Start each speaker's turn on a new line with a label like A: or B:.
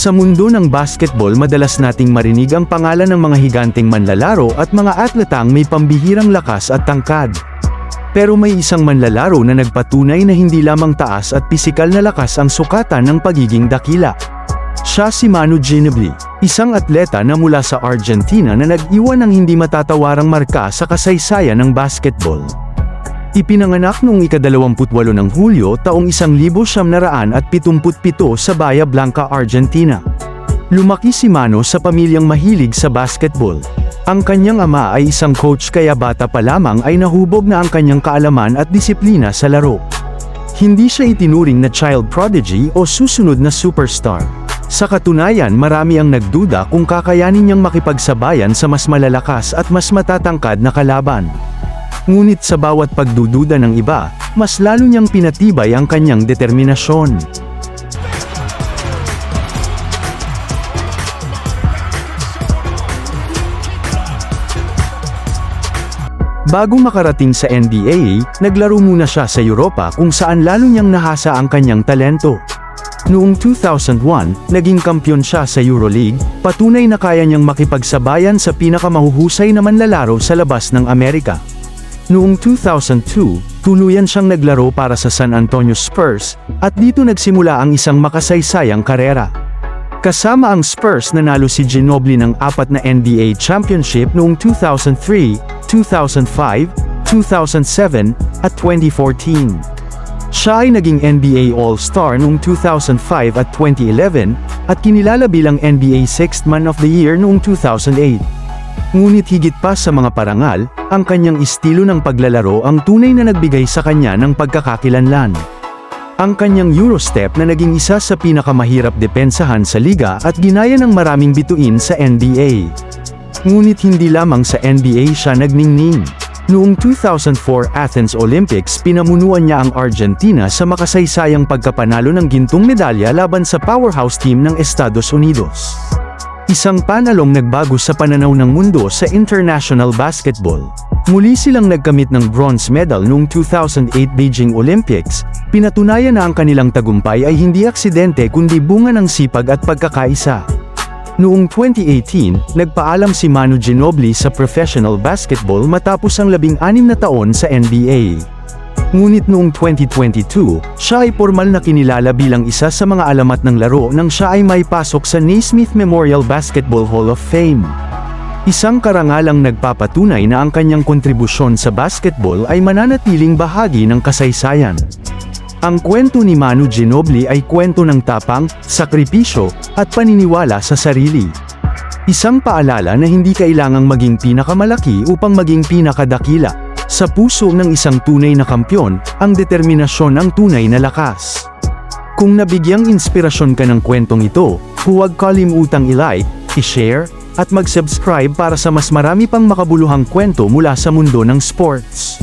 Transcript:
A: Sa mundo ng basketball, madalas nating marinig ang pangalan ng mga higanteng manlalaro at mga atletang may pambihirang lakas at tangkad. Pero may isang manlalaro na nagpatunay na hindi lamang taas at pisikal na lakas ang sukatan ng pagiging dakila. Siya si Manu Ginobili, isang atleta na mula sa Argentina na nag-iwan ng hindi matatawarang marka sa kasaysayan ng basketball. Ipinanganak noong ika-28 ng Hulyo taong 1977 sa Bahia Blanca, Argentina. Lumaki si Manu sa pamilyang mahilig sa basketball. Ang kanyang ama ay isang coach kaya bata pa lamang ay nahubog na ang kanyang kaalaman at disiplina sa laro. Hindi siya itinuring na child prodigy o susunod na superstar. Sa katunayan, marami ang nagduda kung kakayanin niyang makipagsabayan sa mas malalakas at mas matatangkad na kalaban. Ngunit sa bawat pagdududa ng iba, mas lalo niyang pinatibay ang kanyang determinasyon. Bago makarating sa NBA, naglaro muna siya sa Europa kung saan lalo niyang nahasa ang kanyang talento. Noong 2001, naging kampyon siya sa EuroLeague, patunay na kaya niyang makipagsabayan sa pinakamahuhusay na manlalaro sa labas ng Amerika. Noong 2002, tuluyan siyang naglaro para sa San Antonio Spurs, at dito nagsimula ang isang makasaysayang karera. Kasama ang Spurs, nanalo si Ginobili ng 4 na NBA championship noong 2003, 2005, 2007, at 2014. Siya ay naging NBA All-Star noong 2005 at 2011, at kinilala bilang NBA Sixth Man of the Year noong 2008. Ngunit higit pa sa mga parangal, ang kanyang estilo ng paglalaro ang tunay na nagbigay sa kanya ng pagkakakilanlan. Ang kanyang Eurostep na naging isa sa pinakamahirap depensahan sa liga at ginaya ng maraming bituin sa NBA. Ngunit hindi lamang sa NBA siya nagningning. Noong 2004 Athens Olympics, pinamunuan niya ang Argentina sa makasaysayang pagkapanalo ng gintong medalya laban sa powerhouse team ng Estados Unidos. Isang panalong nagbago sa pananaw ng mundo sa international basketball. Muli silang nagkamit ng bronze medal noong 2008 Beijing Olympics, pinatunayan na ang kanilang tagumpay ay hindi aksidente kundi bunga ng sipag at pagkakaisa. Noong 2018, nagpaalam si Manu Ginobili sa professional basketball matapos ang 16 na taon sa NBA. Ngunit noong 2022, siya ay formal na kinilala bilang isa sa mga alamat ng laro nang siya ay maipasok sa Naismith Memorial Basketball Hall of Fame. Isang karangalang nagpapatunay na ang kanyang kontribusyon sa basketball ay mananatiling bahagi ng kasaysayan. Ang kwento ni Manu Ginobili ay kwento ng tapang, sakripisyo, at paniniwala sa sarili. Isang paalala na hindi kailangang maging pinakamalaki upang maging pinakadakila. Sa puso ng isang tunay na kampyon, ang determinasyon ang tunay na lakas. Kung nabigyang inspirasyon ka ng kwentong ito, huwag kalimutang i-like, i-share, at mag-subscribe para sa mas marami pang makabuluhang kwento mula sa mundo ng sports.